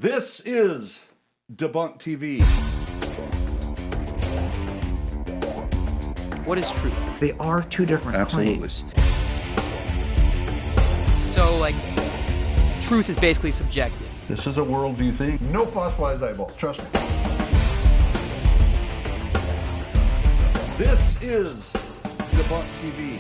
This is DeBunked TV. What is truth? They are two different Absolutely. claims. So, like, truth is basically subjective. This is a worldview thing. No fossilized eyeball, trust me. This is DeBunked TV.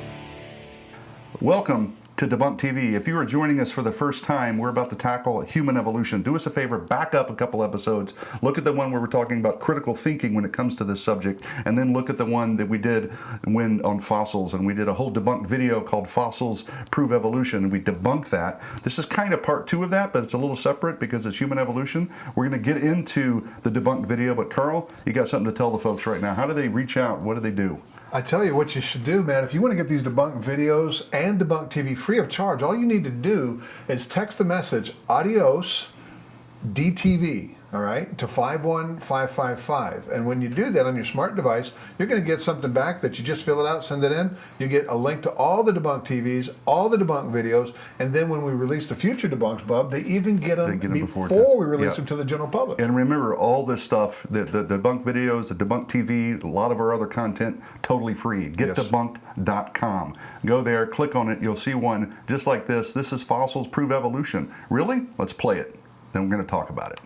Welcome to DeBunked TV. If you are joining us for the first time, we're about to tackle human evolution. Do us a favor, back up a couple episodes. Look at the one where we're talking about critical thinking when it comes to this subject, and then look at the one that we did on fossils, and we did a whole debunked video called Fossils Prove Evolution, and we debunked that. This is kind of part two of that, but it's a little separate because it's human evolution. We're going to get into the debunked video, but Carl, you got something to tell the folks right now. How do they reach out? What do they do? I tell you what you should do, man. If you want to get these debunked videos and debunked TV free of charge, all you need to do is text the message adios DTV, all right, to 51555. And when you do that on your smart device, you're going to get something back that you just fill it out, send it in. You get a link to all the debunked TVs, all the debunked videos, and then when we release the future debunked, Bub, they even get them before we release them to the general public. And remember, all this stuff, the debunked videos, the debunked TV, a lot of our other content, totally free. GetDebunked.com. Go there, click on it, you'll see one just like this. This is Fossils Prove Evolution. Really? Let's play it. Then we're going to talk about it.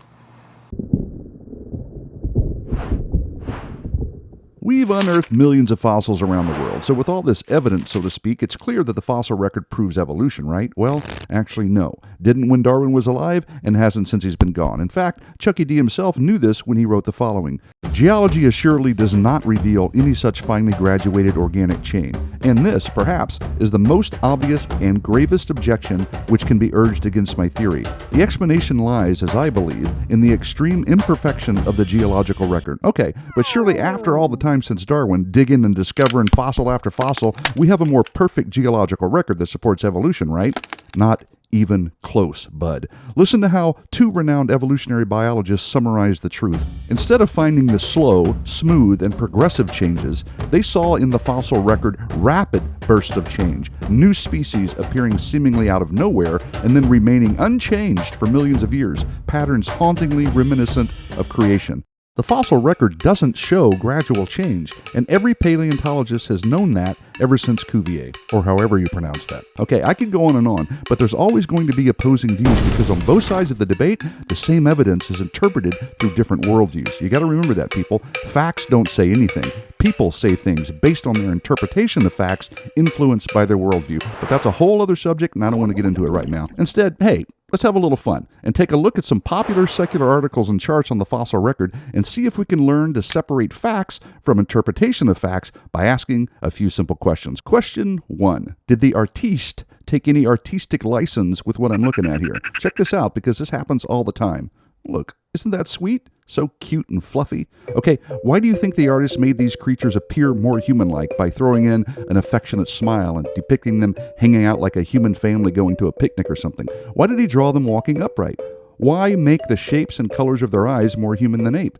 We've unearthed millions of fossils around the world, so with all this evidence, so to speak, it's clear that the fossil record proves evolution, right? Well, actually, no. Didn't when Darwin was alive, and hasn't since he's been gone. In fact, Chucky D himself knew this when he wrote the following: "Geology assuredly does not reveal any such finely graduated organic chain, and this, perhaps, is the most obvious and gravest objection which can be urged against my theory. The explanation lies, as I believe, in the extreme imperfection of the geological record." Okay, but surely after all the time since Darwin, digging and discovering fossil after fossil, we have a more perfect geological record that supports evolution, right? Not even close, bud. Listen to how two renowned evolutionary biologists summarize the truth. Instead of finding the slow, smooth, and progressive changes, they saw in the fossil record rapid bursts of change, new species appearing seemingly out of nowhere and then remaining unchanged for millions of years, patterns hauntingly reminiscent of creation. The fossil record doesn't show gradual change, and every paleontologist has known that ever since Cuvier, or however you pronounce that. Okay, I could go on, but there's always going to be opposing views because on both sides of the debate, the same evidence is interpreted through different worldviews. You got to remember that, people. Facts don't say anything. People say things based on their interpretation of facts influenced by their worldview. But that's a whole other subject, and I don't want to get into it right now. Instead, hey, let's have a little fun and take a look at some popular secular articles and charts on the fossil record and see if we can learn to separate facts from interpretation of facts by asking a few simple questions. Question 1. Did the artiste take any artistic license with what I'm looking at here? Check this out because this happens all the time. Look, isn't that sweet? So cute and fluffy. Okay, why do you think the artist made these creatures appear more human-like by throwing in an affectionate smile and depicting them hanging out like a human family going to a picnic or something? Why did he draw them walking upright? Why make the shapes and colors of their eyes more human than ape?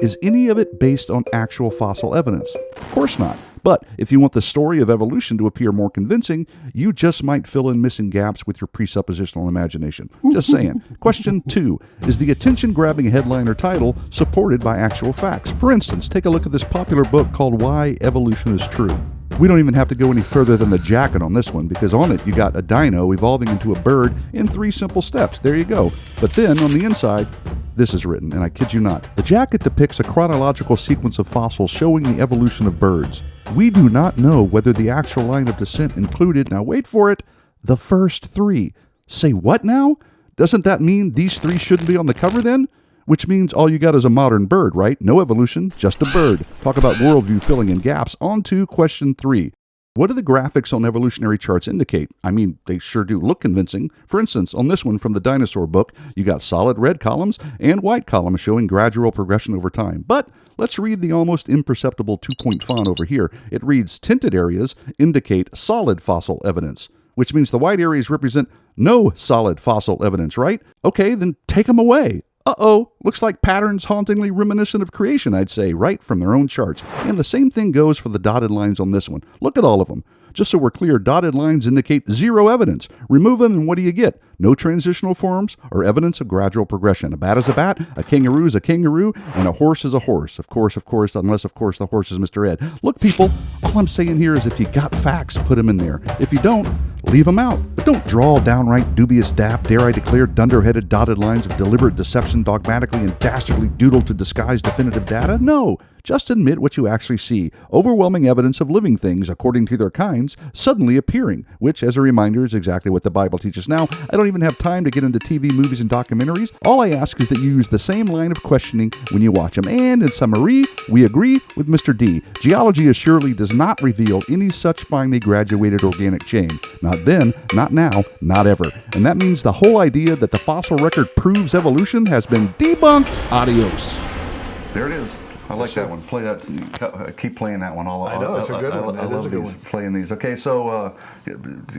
Is any of it based on actual fossil evidence? Of course not. But if you want the story of evolution to appear more convincing, you just might fill in missing gaps with your presuppositional imagination. Just saying. Question 2. Is the attention-grabbing headline or title supported by actual facts? For instance, take a look at this popular book called Why Evolution is True. We don't even have to go any further than the jacket on this one, because on it you got a dino evolving into a bird in 3 simple steps. There you go. But then on the inside, this is written, and I kid you not. The jacket depicts a chronological sequence of fossils showing the evolution of birds. We do not know whether the actual line of descent included, now wait for it, the first 3. Say what now? Doesn't that mean these 3 shouldn't be on the cover then? Which means all you got is a modern bird, right? No evolution, just a bird. Talk about worldview filling in gaps. On to question 3. What do the graphics on evolutionary charts indicate? I mean, they sure do look convincing. For instance, on this one from the dinosaur book, you got solid red columns and white columns showing gradual progression over time. But let's read the almost imperceptible 2-point font over here. It reads, tinted areas indicate solid fossil evidence, which means the white areas represent no solid fossil evidence, right? Okay, then take them away. Uh-oh, looks like patterns hauntingly reminiscent of creation, I'd say, right from their own charts. And the same thing goes for the dotted lines on this one. Look at all of them. Just so we're clear, dotted lines indicate zero evidence. Remove them and what do you get? No transitional forms or evidence of gradual progression. A bat is a bat, a kangaroo is a kangaroo, and a horse is a horse. Of course, unless, of course, the horse is Mr. Ed. Look, people, all I'm saying here is if you got facts, put them in there. If you don't, leave them out. But don't draw downright dubious, daft, dare I declare, dunderheaded dotted lines of deliberate deception dogmatically and dastardly doodled to disguise definitive data. No. Just admit what you actually see. Overwhelming evidence of living things, according to their kinds, suddenly appearing, which, as a reminder, is exactly what the Bible teaches. Now, I don't even have time to get into TV, movies, and documentaries. All I ask is that you use the same line of questioning when you watch them. And in summary, we agree with Mr. D. Geology assuredly does not reveal any such finely graduated organic chain. Not then, not now, not ever. And that means the whole idea that the fossil record proves evolution has been debunked. Adios. There it is. I like that one. Play that. Keep playing that one. I know it's a good one. I love these. Playing these. Okay, so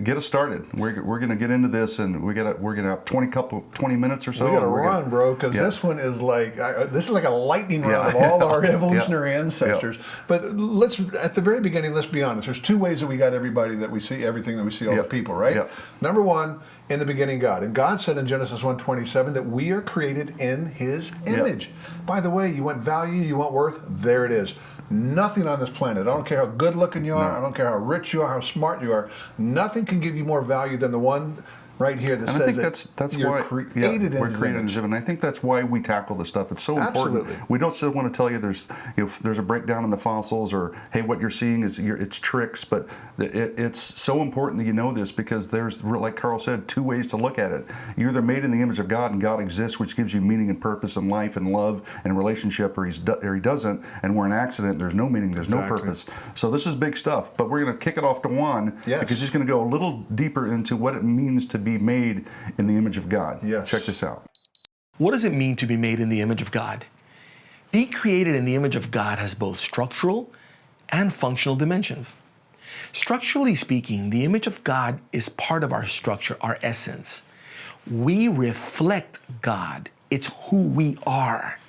get us started. We're going to get into this, and we're gonna have 20 minutes or so. We got to run, bro, because this one is like this is like a lightning round of all our evolutionary ancestors. But let's at the very beginning, let's be honest. There's two ways that we got everybody that we see, everything that we see, all the people, right? Number one. In the beginning, God. And God said in Genesis 1:27 that we are created in His image. By the way, you want value, you want worth, there it is. Nothing on this planet, I don't care how good looking you are, I don't care how rich you are, how smart you are, nothing can give you more value than the one right here that says that's you're why, created in we're His created image. in, and I think that's why we tackle this stuff. It's so important. We don't just want to tell you there's a breakdown in the fossils or hey, what you're seeing is it's tricks, but it's so important that you know this because there's, like Carl said, two ways to look at it. You're either made in the image of God and God exists, which gives you meaning and purpose and life and love and relationship, or He doesn't, and we're an accident. There's no meaning, there's no purpose. So this is big stuff. But we're going to kick it off to Juan because he's going to go a little deeper into what it means to be made in the image of God. Check this out. What does it mean to be made in the image of God? Being created in the image of God has both structural and functional dimensions. Structurally speaking, the image of God is part of our structure, our essence. We reflect God. It's who we are.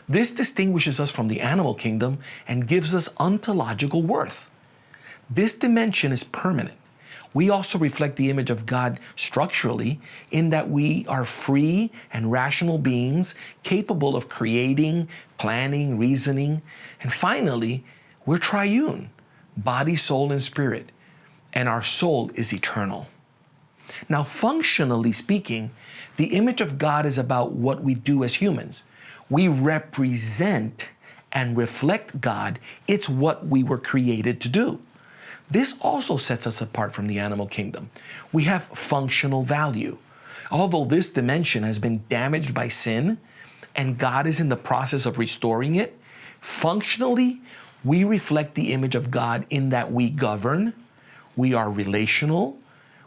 This distinguishes us from the animal kingdom and gives us ontological worth. This dimension is permanent. We also reflect the image of God structurally in that we are free and rational beings capable of creating, planning, reasoning. And finally, we're triune, body, soul, and spirit. And our soul is eternal. Now, functionally speaking, the image of God is about what we do as humans. We represent and reflect God. It's what we were created to do. This also sets us apart from the animal kingdom. We have functional value. Although this dimension has been damaged by sin, and God is in the process of restoring it, functionally, we reflect the image of God in that we govern, we are relational,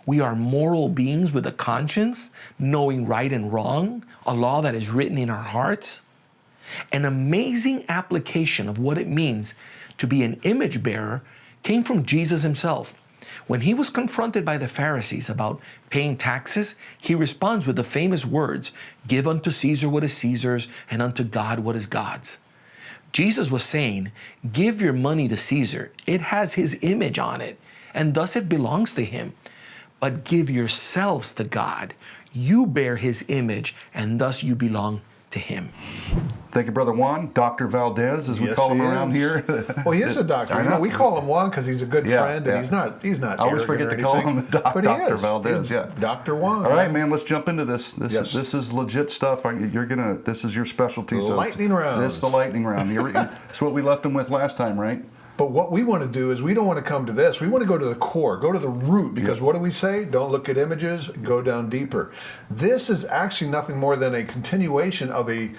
we are moral beings with a conscience, knowing right and wrong, a law that is written in our hearts. An amazing application of what it means to be an image bearer came from Jesus himself. When he was confronted by the Pharisees about paying taxes, he responds with the famous words, "Give unto Caesar what is Caesar's, and unto God what is God's." Jesus was saying, give your money to Caesar. It has his image on it, and thus it belongs to him. But give yourselves to God. You bear his image, and thus you belong to him. Thank you, Brother Juan. Dr. Valdez, as we call him around here. Well, he is a doctor. You know, we call him Juan because he's a good friend, and he's not. I always forget to call him Dr. Valdez. Dr. Juan. All right, man. Let's jump into this. This is legit stuff. This is your specialty. Lightning round. This is the lightning round. It's what we left him with last time, right? But what we want to do is we don't want to come to this. We want to go to the core, go to the root, because what do we say? Don't look at images, go down deeper. This is actually nothing more than a continuation of an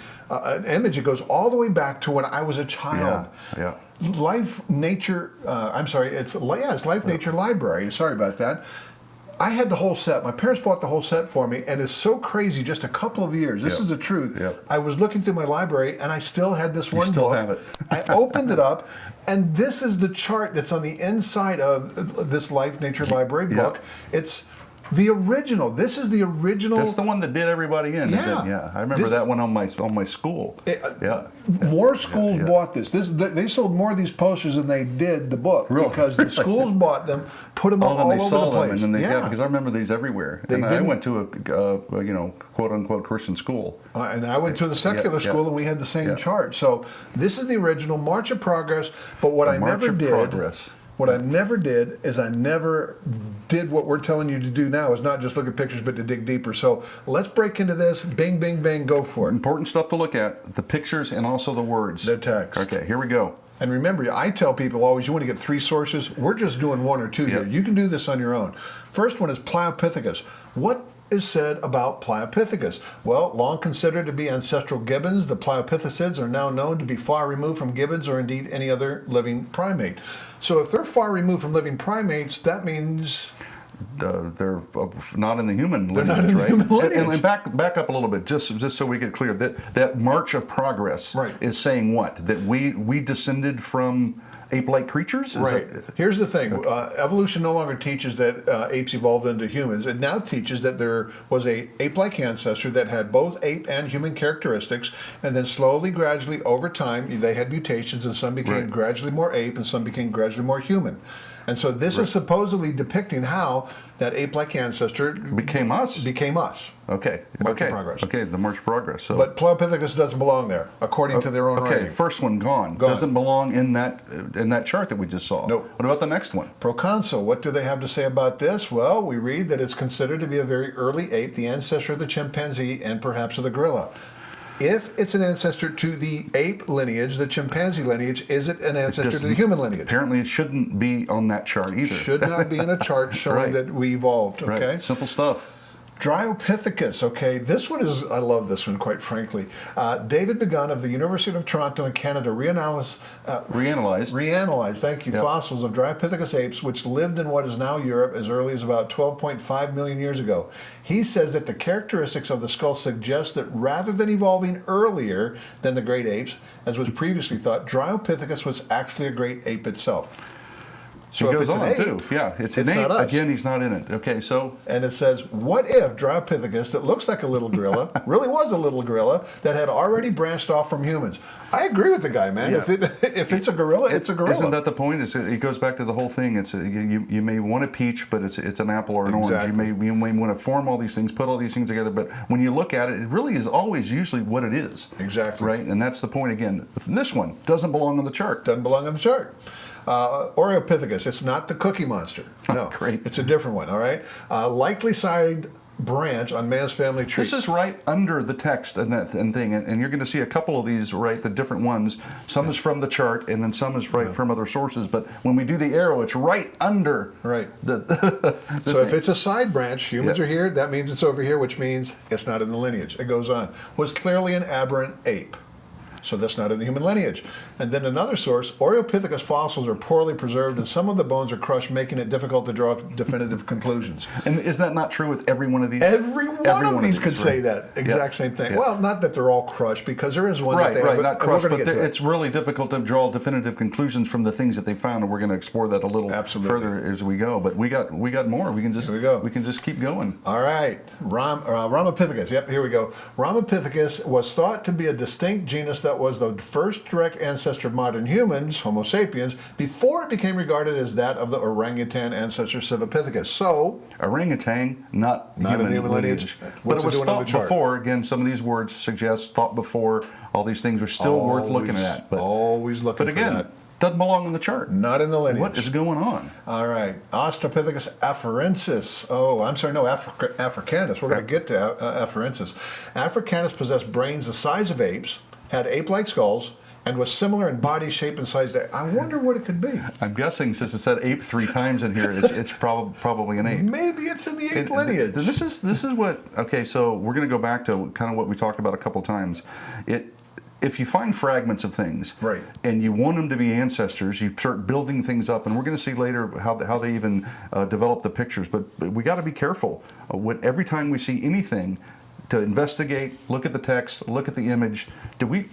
image that goes all the way back to when I was a child. Life, Nature, it's Life, Nature Library. Sorry about that. I had the whole set. My parents bought the whole set for me, and it's so crazy. Just a couple of years. This is the truth. I was looking through my library, and I still had this one book. You still have it. I opened it up, and this is the chart that's on the inside of this Life Nature Library book. It's The original. This is the original. That's the one that did everybody in. Yeah. Yeah. I remember that one on my school. More schools bought this. They sold more of these posters than they did the book because the schools bought them, put them all over the place. And then because I remember these everywhere. I went to a quote unquote Christian school. And I went to the secular school, and we had the same chart. So this is the original March of Progress. But what I never did is I never did what we're telling you to do now, is not just look at pictures, but to dig deeper. So let's break into this. Bing, bing, bang, go for it. Important stuff to look at, the pictures and also the words. The text. Okay, here we go. And remember, I tell people always, you want to get 3 sources. We're just doing 1 or 2 here. You can do this on your own. First one is Pliopithecus. What is said about Pliopithecus? Well, long considered to be ancestral gibbons, the Pliopithecids are now known to be far removed from gibbons or indeed any other living primate. So if they're far removed from living primates, that means they're not in the human lineage, not in the right? human lineage. And back up a little bit, just so we get clear. That march of progress is saying what? That we descended from ape-like creatures? Here's the thing. Evolution no longer teaches that apes evolved into humans. It now teaches that there was a ape-like ancestor that had both ape and human characteristics, and then slowly, gradually, over time, they had mutations, and some became gradually more ape, and some became gradually more human. And so this is supposedly depicting how that ape-like ancestor became us. Okay. March of Progress. Okay, the March of Progress. So. But Pliopithecus doesn't belong there, according to their own writing. Okay, first one gone. Doesn't belong in that chart that we just saw. Nope. What about the next one? Proconsul. What do they have to say about this? Well, we read that it's considered to be a very early ape, the ancestor of the chimpanzee and perhaps of the gorilla. If it's an ancestor to the ape lineage, the chimpanzee lineage, is it an ancestor to the human lineage? Apparently it shouldn't be on that chart either. Should not be in a chart showing that we evolved, okay? Right. Simple stuff. Dryopithecus, okay, this one is, I love this one, quite frankly. David Begun of the University of Toronto in Canada reanalyzed, thank you, fossils of Dryopithecus apes, which lived in what is now Europe as early as about 12.5 million years ago. He says that the characteristics of the skull suggest that rather than evolving earlier than the great apes, as was previously thought, Dryopithecus was actually a great ape itself. So he if goes it's on an ape, too. Yeah, it's an ape. not us. Again, he's not in it. Okay, so. And it says, what if Dryopithecus, that looks like a little gorilla, really was a little gorilla that had already branched off from humans? I agree with the guy, man. Yeah. If it's a gorilla, it's a gorilla. Isn't that the point? It goes back to the whole thing. It's you may want a peach, but it's an apple or an orange. You may want to form all these things, put all these things together, but when you look at it, it really is always usually what it is. Exactly. Right, and that's the point again. This one doesn't belong on the chart. Doesn't belong on the chart. Oreopithecus, it's not the Cookie Monster. No, Great. It's a different one, all right? Likely side branch on man's family tree. This is right under the text and that thing, and you're going to see a couple of these, right, the different ones. Some is from the chart, and then some is from other sources, but when we do the arrow, it's right under the So if it's a side branch, humans are here, that means it's over here, which means it's not in the lineage. It goes on. Was clearly an aberrant ape. So that's not in the human lineage. And then another source, Oreopithecus fossils are poorly preserved and some of the bones are crushed, making it difficult to draw definitive conclusions. And is that not true with every one of these? Every one of these could say that exact same thing. Well, not that they're all crushed, because there is one that they have. Not crushed, but it's really difficult to draw definitive conclusions from the things that they found, and we're going to explore that a little further as we go. But we got more. We can just keep going. All right, Ramapithecus. Yep, here we go. Ramapithecus was thought to be a distinct genus that was the first direct ancestor of modern humans, Homo Sapiens, before it became regarded as that of the orangutan ancestor Civipithecus. So, orangutan, not in the human lineage. But it was thought before. Again, some of these words suggest thought before. All these things are still worth looking at. But always looking for that. But again, doesn't belong in the chart. Not in the lineage. What is going on? All right. Australopithecus afarensis. Oh, I'm sorry. No, Africanus. We're going to get to afarensis. Africanus possessed brains the size of apes, had ape-like skulls, and was similar in body shape and size. I wonder what it could be. I'm guessing, since it said ape 3 times in here, it's probably an ape. Maybe it's in the ape lineage. This is what. Okay, so we're going to go back to kind of what we talked about a couple times. If you find fragments of things, and you want them to be ancestors, you start building things up, and we're going to see later how they even develop the pictures. But we got to be careful. Every time we see anything, to investigate, look at the text, look at the image. Did we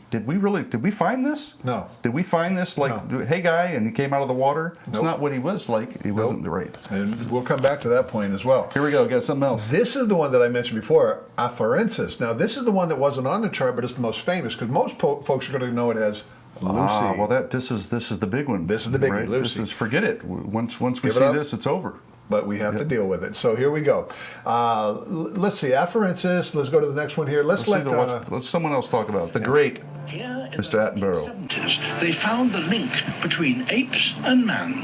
find this? No. Did we find this hey guy, and he came out of the water? It's Nope. not what he was like. He wasn't right. And we'll come back to that point as well. Here we go. Got something else. This is the one that I mentioned before, Afarensis. Now, this is the one that wasn't on the chart, but it's the most famous because most folks are going to know it as Lucy. Well, this is the big one. This is the biggie, right? Lucy. Forget it. Once we Give it see up. this, it's over. But we have to deal with it. So here we go. Let's see, Afarensis. Let's go to the next one here. Let's let someone else talk about it. The great Here in Mr. the Attenborough. 1970s, they found the link between apes and man.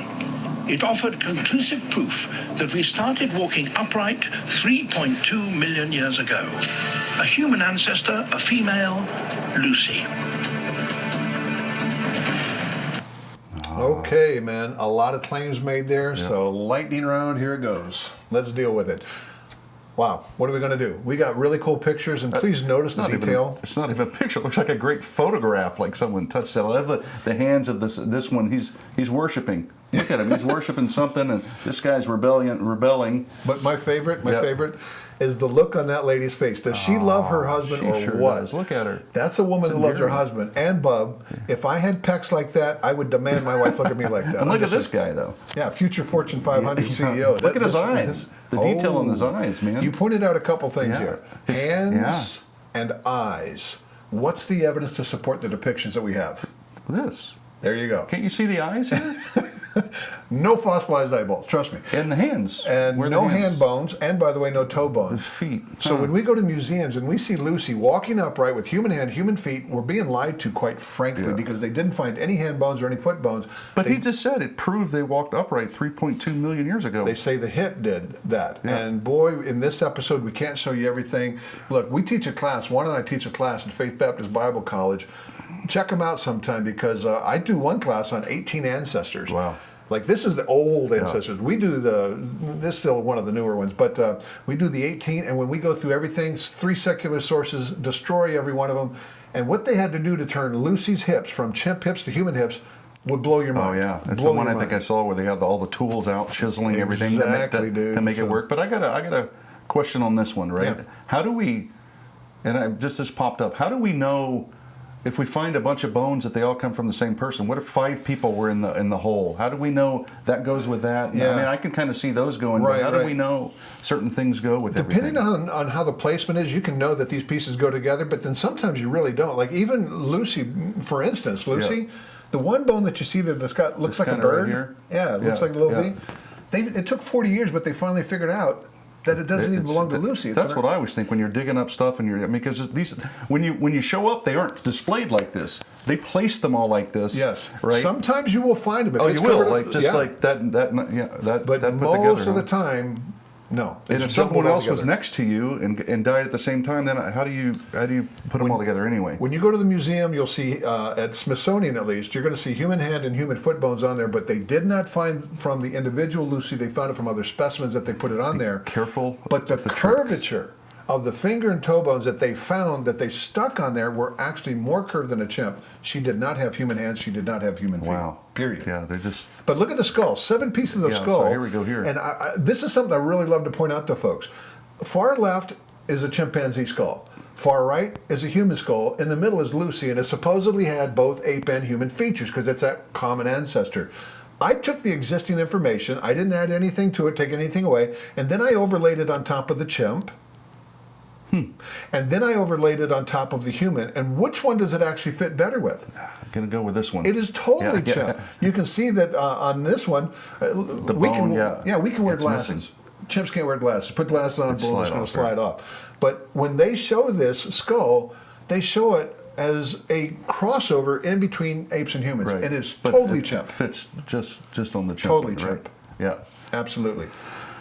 It offered conclusive proof that we started walking upright 3.2 million years ago. A human ancestor, a female, Lucy. Okay, man. A lot of claims made there. So lightning round, here it goes. Let's deal with it. Wow, what are we going to do? We got really cool pictures, and please notice the detail. It's not even a picture. It looks like a great photograph, like someone touched that. I love the hands of this one. He's worshiping. Look at him. He's worshiping something, and this guy's rebelling. But my favorite is the look on that lady's face. Does she love her husband she or sure what? does. Look at her. That's a woman It's who loves her endearing. husband. And Bub, if I had pecs like that, I would demand my wife look at me like that. And look at this guy, though. Yeah, future Fortune 500 CEO. Look at his eyes. The detail on his eyes, man. You pointed out a couple things here. His- Hands and eyes. What's the evidence to support the depictions that we have? This. There you go. Can't you see the eyes here? No fossilized eyeballs, trust me. And the hands. And Where are the no hands? hand bones, and by the way, no toe The bones. feet. So when we go to museums and we see Lucy walking upright with human hand, human feet, we're being lied to, quite frankly, because they didn't find any hand bones or any foot bones. But he just said it proved they walked upright 3.2 million years ago. They say the hip did that. Yeah. And boy, in this episode, we can't show you everything. Look, we teach a class. Juan and I teach a class at Faith Baptist Bible College. Check them out sometime because I do one class on 18 ancestors. Wow. Like this is the old ancestors. We do this is still one of the newer ones, but we do the 18, and when we go through everything, 3 secular sources, destroy every one of them. And what they had to do to turn Lucy's hips from chimp hips to human hips would blow your mind. Oh yeah, that's Blow the one your I think mind. I saw where they had all the tools out, chiseling everything Exactly, dude. to make So- it work. But I got a question on this one, right? Yeah. How do we? And this popped up. How do we know if we find a bunch of bones that they all come from the same person? What if 5 people were in the hole? How do we know that goes with that? Yeah. I mean, I can kind of see those going. Right, but how do right. we know certain things go with Depending everything? on how the placement is, you can know that these pieces go together, but then sometimes you really don't. Like even Lucy, for instance, Lucy, the one bone that you see that looks like a kinda right bird. here? Yeah, it looks Yeah, like a little yeah. V. It took 40 years, but they finally figured out that it doesn't even belong to Lucy. It's That's an- what I always think when you're digging up stuff because these when you show up, they aren't displayed like this. They place them all like this. Yes. Right. Sometimes you will find them. If Oh, it's you will, covered up- like just yeah. like that. That But that put most together, of the huh? time, no. And It's if jumbled someone all else was together. next to you and died at the same time, then how do you put them all together anyway? When you go to the museum, you'll see, at Smithsonian at least, you're going to see human hand and human foot bones on there, but they did not find from the individual Lucy, they found it from other specimens that they put it on there. Careful. But the with tricks. curvature of the finger and toe bones that they found, that they stuck on there, were actually more curved than a chimp. She did not have human hands, she did not have human feet. Wow. Period. Yeah, they're just. But look at the skull, 7 pieces of Yeah, skull. so here we go here. And this is something I really love to point out to folks. Far left is a chimpanzee skull. Far right is a human skull. In the middle is Lucy, and it supposedly had both ape and human features because it's that common ancestor. I took the existing information, I didn't add anything to it, take anything away, and then I overlaid it on top of the chimp. And then I overlaid it on top of the human. And which one does it actually fit better with? I'm gonna go with this one. It is totally Yeah, chimp. yeah. You can see that on this one, we bone, can yeah. we can wear It's glasses. missing. Chimps can't wear glasses. Put glasses on, boom, it's slide going to off, slide right. off. But when they show this skull, they show it as a crossover in between apes and humans. Right. It is But totally it chimp. Fits just on the chimp. Totally right? chimp. Yeah. Absolutely.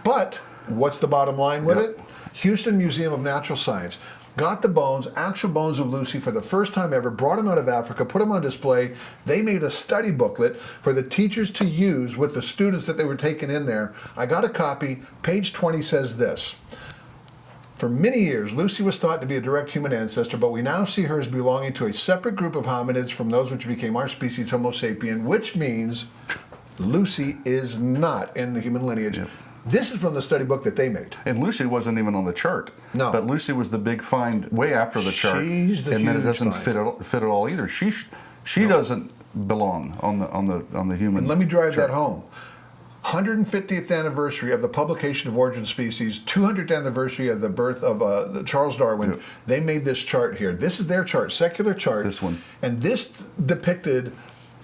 But what's the bottom line with Yep. it? Houston Museum of Natural Science got the bones, actual bones of Lucy for the first time ever, brought them out of Africa, put them on display. They made a study booklet for the teachers to use with the students that they were taking in there. I got a copy. Page 20 says this. For many years, Lucy was thought to be a direct human ancestor, but we now see her as belonging to a separate group of hominids from those which became our species, Homo sapien, which means Lucy is not in the human lineage. This is from the study book that they made. And Lucy wasn't even on the chart. No. But Lucy was the big find way after the chart. She's the and then it huge doesn't find. fit at all either. She doesn't belong on the human. And let me drive chart. that home. 150th anniversary of the publication of Origin of Species, 200th anniversary of the birth of Charles Darwin. Yep. They made this chart here. This is their chart, secular chart. This one. And this depicted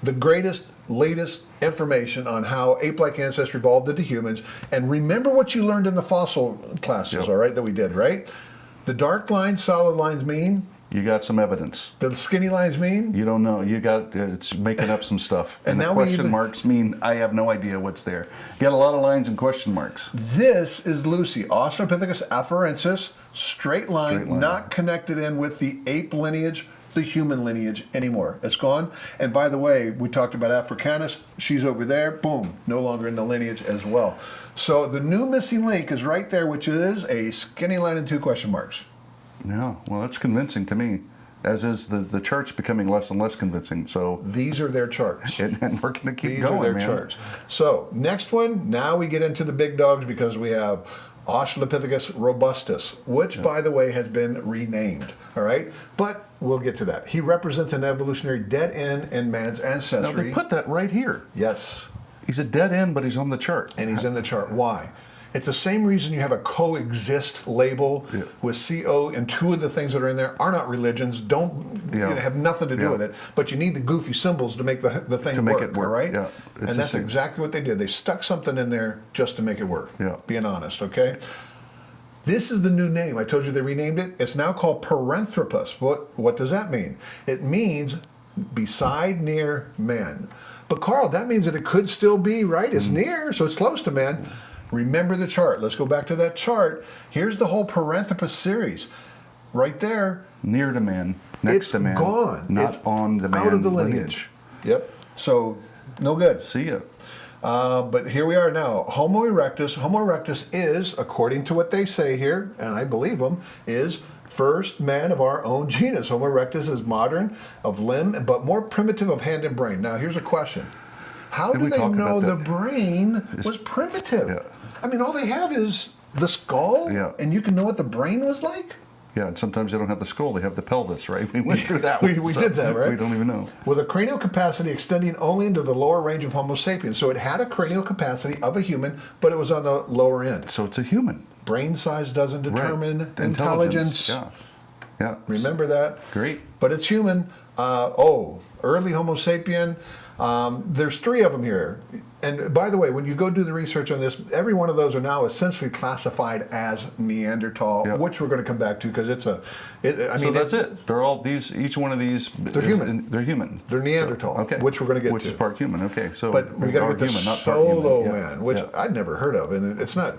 the greatest, latest information on how ape-like ancestry evolved into humans. And remember what you learned in the fossil classes, Yep. all right, that we did, right? The dark lines, solid lines mean? You got some evidence. The skinny lines mean? You don't know. You got it's making up some stuff. And And the now we question even- marks mean I have no idea what's there. You got a lot of lines and question marks. This is Lucy, Australopithecus afarensis, straight line, Straight line. not connected in with the ape lineage, the human lineage anymore. It's gone. And by the way, we talked about Africanus. She's over there. Boom, no longer in the lineage as well. So the new missing link is right there, which is a skinny line and 2 question marks. Yeah, well, that's convincing to me, as is the chart's becoming less and less convincing. So, These are their charts. and we're going to keep These going, are their man. charts. So next one, now we get into the big dogs because we have Australopithecus robustus, which by the way has been renamed. All right, but we'll get to that. He represents an evolutionary dead end in man's Now, ancestry. they put that right here. Yes, He's a dead end, but he's on the chart. and he's in the chart. Why? It's the same reason you have a coexist label Yeah. with CO, and 2 of the things that are in there are not religions, don't Yeah. have nothing to do Yeah. with it, but you need the goofy symbols to make the thing To make work, it work, all right? yeah. And It's that's the same. exactly what they did. They stuck something in there just to make it work, Yeah. being honest, okay? This is the new name. I told you they renamed it. It's now called Paranthropus. What does that mean? It means beside, near, man. But Carl, that means that it could still be, right? It's near, so it's close to man. Remember the chart. Let's go back to that chart. Here's the whole Paranthropus series. Right there. Near to man, next It's to man, gone. not It's on the man out of the lineage. Yep. So, no good. See ya. But here we are now. Homo erectus. Homo erectus is, according to what they say here, and I believe them, is first man of our own genus. Homo erectus is modern of limb, but more primitive of hand and brain. Now, here's a question. How Did do we they talk know about the that? brain was primitive? Yeah. I mean, all they have is the skull, Yeah. and you can know what the brain was like? Yeah, and sometimes they don't have the skull; they have the pelvis, right? We went through that. We one, so did that, right? We don't even know. With a cranial capacity extending only into the lower range of Homo sapiens. So it had a cranial capacity of a human, but it was on the lower end. So it's a human. Brain size doesn't Right. determine intelligence. Yeah. Yeah. Remember that? Great. But it's human. Early Homo sapien. There's 3 of them here. And by the way, when you go do the research on this, every one of those are now essentially classified as Neanderthal, Yep. which we're going to come back to because it's a. So that's it. They're all these. Each one of these. They're human. They're human. They're Neanderthal, So, okay. which we're going to get Which to. is part human. Okay. So. But we got to part get the human, not part human. Solo Yeah. Man, which Yeah. I'd never heard of, and it's not.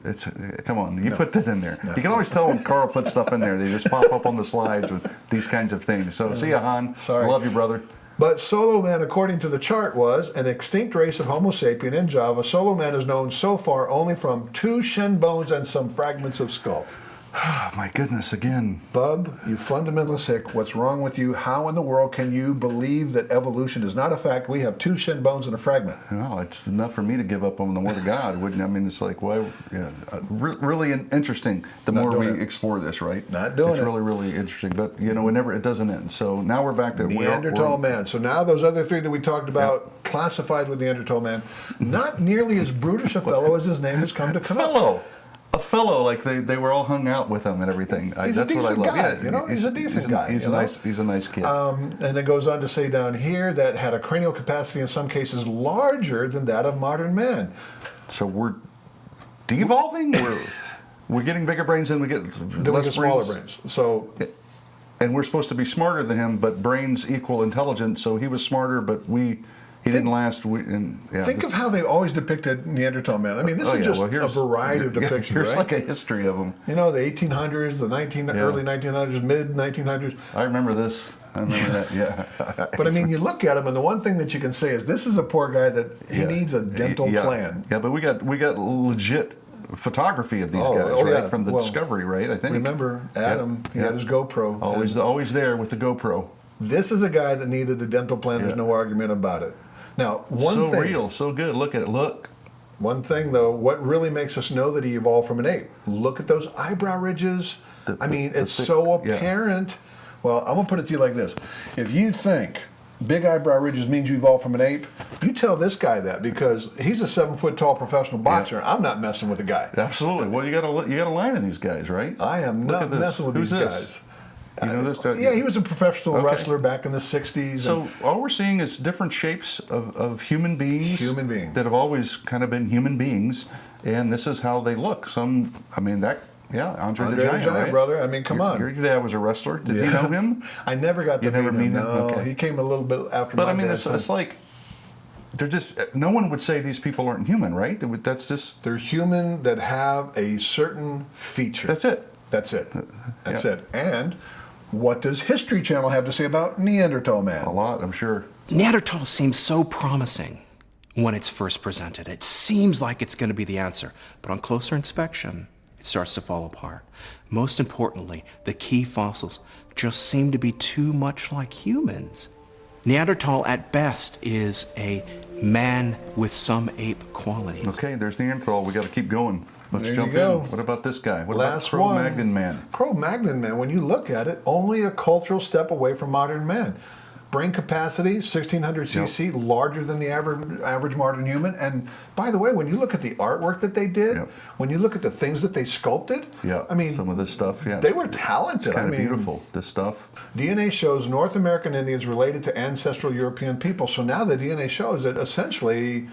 It's come on, you put that in there. You can always tell when Carl puts stuff in there. They just pop up on the slides with these kinds of things. So see ya, Han. Sorry. I love you, brother. But Solo Man, according to the chart, was an extinct race of Homo sapien in Java. Solo Man is known so far only from 2 shin bones and some fragments of skull. Oh, my goodness, again. Bub, you fundamentalist hick, what's wrong with you? How in the world can you believe that evolution is not a fact? We have 2 shin bones and a fragment. Well, it's enough for me to give up on the Word of God, wouldn't it? I mean, it's like, why? Yeah, really interesting. The Not more we doing it. explore this, right? Not doing it's it. really interesting. But it doesn't end. So now we're back to Neanderthal Man. So now those other 3 that we talked about, classified with Neanderthal Man, not nearly as brutish a fellow as his name has come to connote. A fellow, like they were all hung out with him and everything. He's a That's what I decent love. guy, Yeah, you know? He's a decent guy, He's you a know? nice kid. And it goes on to say down here that had a cranial capacity in some cases larger than that of modern man. So we're devolving. We're getting bigger brains and we get Then we less get smaller brains. So And we're supposed to be smarter than him, but brains equal intelligence. So he was smarter, but he didn't last. think of how they always depicted Neanderthal Man. I mean, this is just a variety of depictions, Here's right? like a history of them. You know, the 1800s, the early 1900s, mid 1900s. I remember this. I remember that. Yeah. But I mean, you look at him, and the one thing that you can say is this is a poor guy that he needs a dental plan. Yeah, but we got legit photography of these guys, right? Yeah. From the Discovery, right? I think. Remember, Adam, he had his GoPro. Always there with the GoPro. This is a guy that needed a dental plan. There's no argument about it. Now, one thing. So real, so good. Look at it. Look. One thing, though, what really makes us know that he evolved from an ape? Look at those eyebrow ridges. I mean, it's so apparent. Well, I'm going to put it to you like this. If you think big eyebrow ridges means you evolved from an ape, you tell this guy that, because he's a 7-foot-tall professional boxer. Yeah. I'm not messing with the guy. Absolutely. Well, you got a line in these guys, right? I am not messing with these guys. You know this? Yeah, he was a professional wrestler back in the 60s. So all we're seeing is different shapes of human beings. Human beings. That have always kind of been human beings, and this is how they look. Some, I mean, Andre the Giant, right? Brother. I mean, come on. Your dad was a wrestler. Did you know him? I never got to meet him. No, okay. He came a little bit after But my I mean, dad. it's like, they're just, no one would say these people aren't human, right? That's just... They're human that have a certain feature. That's it. That's it. That's it. And what does History Channel have to say about Neanderthal Man? A lot, I'm sure. Neanderthal seems so promising when it's first presented. It seems like it's going to be the answer. But on closer inspection, it starts to fall apart. Most importantly, the key fossils just seem to be too much like humans. Neanderthal, at best, is a man with some ape qualities. Okay, there's Neanderthal. We got to keep going. Let's There jump you go. in. What about this guy? What Last about Cro-Magnon Man? Cro-Magnon Man, when you look at it, only a cultural step away from modern man. Brain capacity, 1600 cc, larger than the average modern human. And by the way, when you look at the artwork that they did, when you look at the things that they sculpted, I mean, some of this stuff, they were talented. It's kind of beautiful, this stuff. DNA shows North American Indians related to ancestral European people. So now the DNA shows that essentially...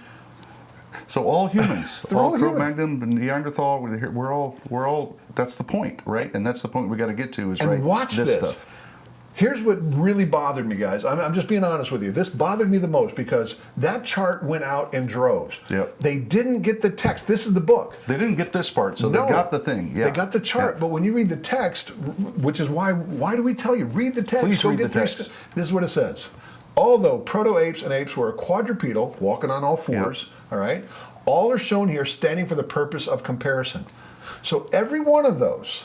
So all humans, all Cro-Magnon, Neanderthal, we're all. That's the point, right? And that's the point we got to get to. Is and watch this. Stuff. Here's what really bothered me, guys. I'm just being honest with you. This bothered me the most because that chart went out in droves. Yep. They didn't get the text. This is the book. They didn't get this part, so they got the thing. Yeah. They got the chart, but when you read the text, which is why do we tell you read the text? Please read the text. This is what it says. Although proto-apes and apes were quadrupedal, walking on all fours, all right, all are shown here standing for the purpose of comparison. So every one of those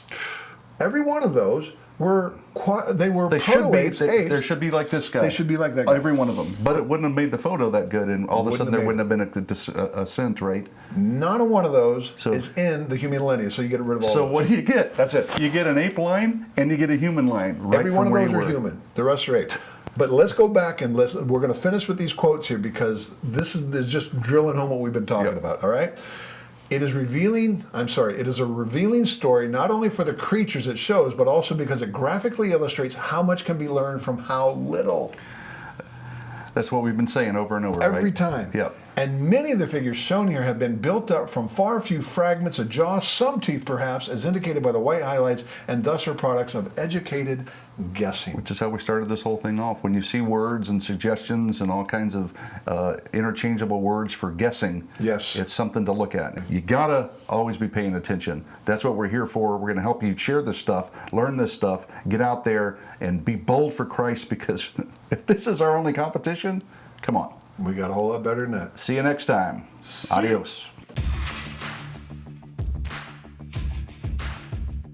were proto-apes, apes. There should be like this guy. They should be like that guy. Every one of them. But it wouldn't have made the photo that good, and all of a sudden there wouldn't have been a ascent, right? Not a one of those is in the human lineage, so you get rid of all So those. what do you get? That's it. You get an ape line, and you get a human line, right? Every one of those are human. The rest are apes. But let's go back and we're going to finish with these quotes here because this is just drilling home what we've been talking about, all right? It is a revealing story not only for the creatures it shows, but also because it graphically illustrates how much can be learned from how little. That's what we've been saying over and over, Every right? time. Yep. And many of the figures shown here have been built up from far few fragments of jaw, some teeth perhaps, as indicated by the white highlights, and thus are products of educated guessing. Which is how we started this whole thing off. When you see words and suggestions and all kinds of interchangeable words for guessing, it's something to look at. You gotta always be paying attention. That's what we're here for. We're gonna help you share this stuff, learn this stuff, get out there and be bold for Christ, because if this is our only competition, come on. We got a whole lot better than that. See you next time. Adios.